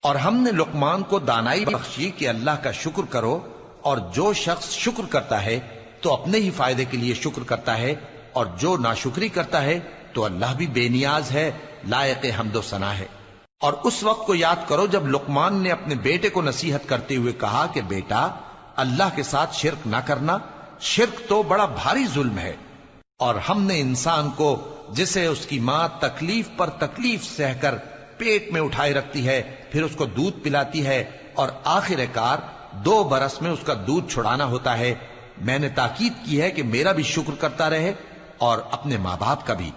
اور ہم نے لقمان کو دانائی بخشی کہ اللہ کا شکر کرو، اور جو شخص شکر کرتا ہے تو اپنے ہی فائدے کے لیے شکر کرتا ہے، اور جو ناشکری کرتا ہے تو اللہ بھی بے نیاز ہے، لائق حمد و ثنا ہے۔ اور اس وقت کو یاد کرو جب لقمان نے اپنے بیٹے کو نصیحت کرتے ہوئے کہا کہ بیٹا، اللہ کے ساتھ شرک نہ کرنا، شرک تو بڑا بھاری ظلم ہے۔ اور ہم نے انسان کو، جسے اس کی ماں تکلیف پر تکلیف سہ کر پیٹ میں اٹھائے رکھتی ہے، پھر اس کو دودھ پلاتی ہے، اور آخر کار 2 برس میں اس کا دودھ چھڑانا ہوتا ہے، میں نے تاکید کی ہے کہ میرا بھی شکر کرتا رہے اور اپنے ماں باپ کا بھی،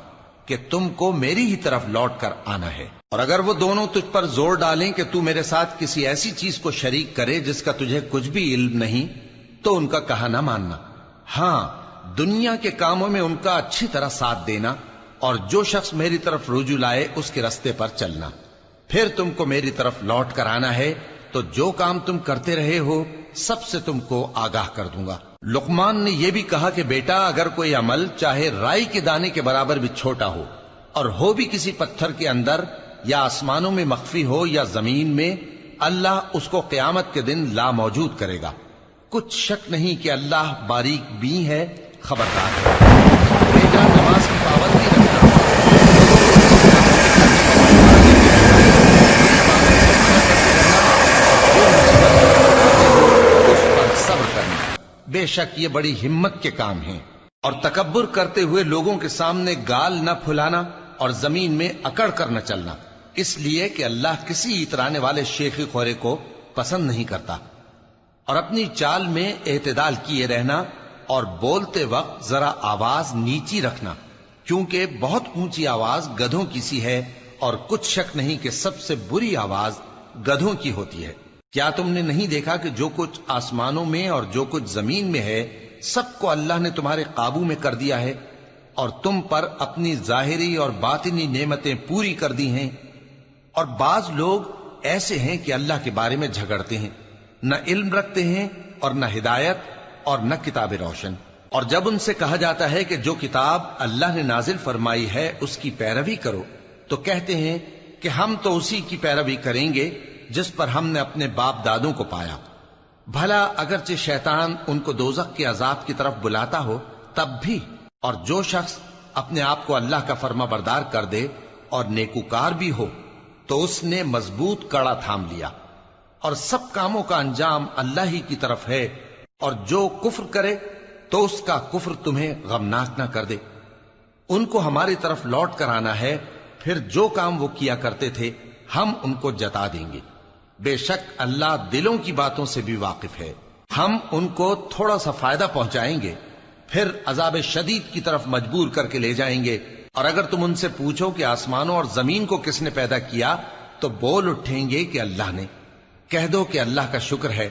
کہ تم کو میری ہی طرف لوٹ کر آنا ہے۔ اور اگر وہ دونوں تجھ پر زور ڈالیں کہ تو میرے ساتھ کسی ایسی چیز کو شریک کرے جس کا تجھے کچھ بھی علم نہیں، تو ان کا کہا نہ ماننا، ہاں دنیا کے کاموں میں ان کا اچھی طرح ساتھ دینا، اور جو شخص میری طرف رجوع لائے اس کے رستے پر چلنا، پھر تم کو میری طرف لوٹ کر آنا ہے، تو جو کام تم کرتے رہے ہو سب سے تم کو آگاہ کر دوں گا۔ لقمان نے یہ بھی کہا کہ بیٹا، اگر کوئی عمل چاہے رائی کے دانے کے برابر بھی چھوٹا ہو، اور ہو بھی کسی پتھر کے اندر، یا آسمانوں میں مخفی ہو یا زمین میں، اللہ اس کو قیامت کے دن لا موجود کرے گا۔ کچھ شک نہیں کہ اللہ باریک بین ہے، خبردار ہے۔ بیٹا، نماز کی پابندی رکھنا، اس پر صبر کرنا، بے شک یہ بڑی ہمت کے کام ہیں۔ اور تکبر کرتے ہوئے لوگوں کے سامنے گال نہ پھلانا، اور زمین میں اکڑ کر نہ چلنا، اس لیے کہ اللہ کسی اترانے والے شیخی خورے کو پسند نہیں کرتا۔ اور اپنی چال میں اعتدال کیے رہنا، اور بولتے وقت ذرا آواز نیچی رکھنا، کیونکہ بہت اونچی آواز گدھوں کی سی ہے، اور کچھ شک نہیں کہ سب سے بری آواز گدھوں کی ہوتی ہے۔ کیا تم نے نہیں دیکھا کہ جو کچھ آسمانوں میں اور جو کچھ زمین میں ہے، سب کو اللہ نے تمہارے قابو میں کر دیا ہے، اور تم پر اپنی ظاہری اور باطنی نعمتیں پوری کر دی ہیں۔ اور بعض لوگ ایسے ہیں کہ اللہ کے بارے میں جھگڑتے ہیں، نہ علم رکھتے ہیں اور نہ ہدایت اور نہ کتاب روشن۔ اور جب ان سے کہا جاتا ہے کہ جو کتاب اللہ نے نازل فرمائی ہے اس کی پیروی کرو، تو کہتے ہیں کہ ہم تو اسی کی پیروی کریں گے جس پر ہم نے اپنے باپ دادوں کو پایا۔ بھلا اگرچہ شیطان ان کو دوزخ کے عذاب کی طرف بلاتا ہو تب بھی۔ اور جو شخص اپنے آپ کو اللہ کا فرما بردار کر دے اور نیکوکار بھی ہو، تو اس نے مضبوط کڑا تھام لیا، اور سب کاموں کا انجام اللہ ہی کی طرف ہے۔ اور جو کفر کرے تو اس کا کفر تمہیں غمناک نہ کر دے۔ ان کو ہماری طرف لوٹ کر آنا ہے، پھر جو کام وہ کیا کرتے تھے ہم ان کو جتا دیں گے۔ بے شک اللہ دلوں کی باتوں سے بھی واقف ہے۔ ہم ان کو تھوڑا سا فائدہ پہنچائیں گے، پھر عذاب شدید کی طرف مجبور کر کے لے جائیں گے۔ اور اگر تم ان سے پوچھو کہ آسمانوں اور زمین کو کس نے پیدا کیا، تو بول اٹھیں گے کہ اللہ نے۔ کہہ دو کہ اللہ کا شکر ہے،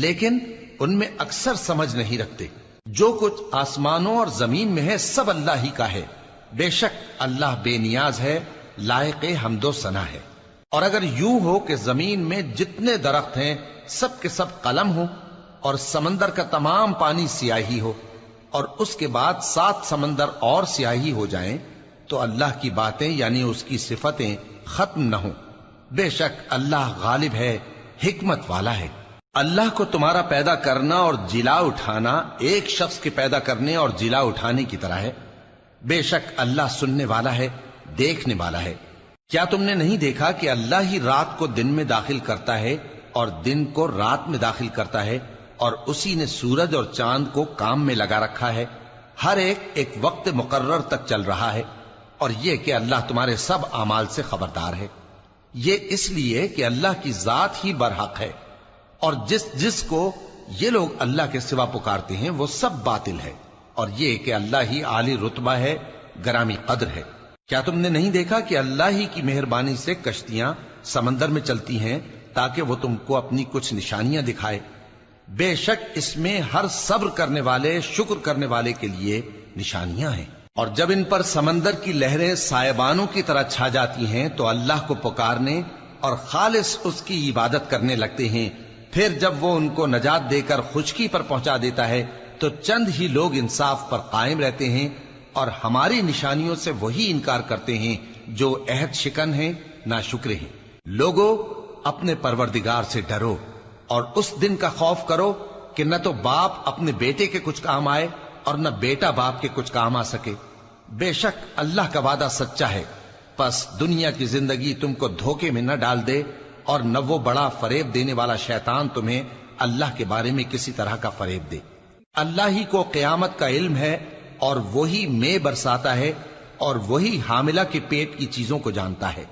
لیکن ان میں اکثر سمجھ نہیں رکھتے۔ جو کچھ آسمانوں اور زمین میں ہے سب اللہ ہی کا ہے، بے شک اللہ بے نیاز ہے، لائق حمد و ثنا ہے۔ اور اگر یوں ہو کہ زمین میں جتنے درخت ہیں سب کے سب قلم ہو، اور سمندر کا تمام پانی سیاہی ہو، اور اس کے بعد 7 سمندر اور سیاہی ہو جائیں، تو اللہ کی باتیں یعنی اس کی صفتیں ختم نہ ہوں۔ بے شک اللہ غالب ہے، حکمت والا ہے۔ اللہ کو تمہارا پیدا کرنا اور جلا اٹھانا ایک شخص کے پیدا کرنے اور جلا اٹھانے کی طرح ہے۔ بے شک اللہ سننے والا ہے، دیکھنے والا ہے۔ کیا تم نے نہیں دیکھا کہ اللہ ہی رات کو دن میں داخل کرتا ہے اور دن کو رات میں داخل کرتا ہے، اور اسی نے سورج اور چاند کو کام میں لگا رکھا ہے، ہر ایک وقت مقرر تک چل رہا ہے۔ اور یہ کہ اللہ تمہارے سب اعمال سے خبردار ہے۔ یہ اس لیے کہ اللہ کی ذات ہی برحق ہے، اور جس کو یہ لوگ اللہ کے سوا پکارتے ہیں وہ سب باطل ہے۔ اور یہ کہ اللہ ہی عالی رتبہ ہے، گرامی قدر ہے۔ کیا تم نے نہیں دیکھا کہ اللہ ہی کی مہربانی سے کشتیاں سمندر میں چلتی ہیں تاکہ وہ تم کو اپنی کچھ نشانیاں دکھائے؟ بے شک اس میں ہر صبر کرنے والے، شکر کرنے والے کے لیے نشانیاں ہیں۔ اور جب ان پر سمندر کی لہریں سائبانوں کی طرح چھا جاتی ہیں تو اللہ کو پکارنے اور خالص اس کی عبادت کرنے لگتے ہیں، پھر جب وہ ان کو نجات دے کر خشکی پر پہنچا دیتا ہے تو چند ہی لوگ انصاف پر قائم رہتے ہیں، اور ہماری نشانیوں سے وہی انکار کرتے ہیں جو عہد شکن ہیں، ناشکرے ہیں۔ لوگو، اپنے پروردگار سے ڈرو اور اس دن کا خوف کرو کہ نہ تو باپ اپنے بیٹے کے کچھ کام آئے اور نہ بیٹا باپ کے کچھ کام آ سکے. بے شک اللہ کا وعدہ سچا ہے، پس دنیا کی زندگی تم کو دھوکے میں نہ ڈال دے اور نہ وہ بڑا فریب دینے والا شیطان تمہیں اللہ کے بارے میں کسی طرح کا فریب دے. اللہ ہی کو قیامت کا علم ہے اور وہی مے برساتا ہے اور وہی حاملہ کے پیٹ کی چیزوں کو جانتا ہے،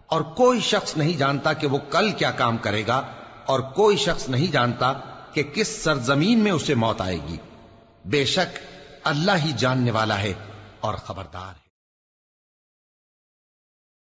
اور کوئی شخص نہیں جانتا کہ وہ کل کیا کام کرے گا، اور کوئی شخص نہیں جانتا کہ کس سرزمین میں اسے موت آئے گی. بے شک اللہ ہی جاننے والا ہے اور خبردار ہے.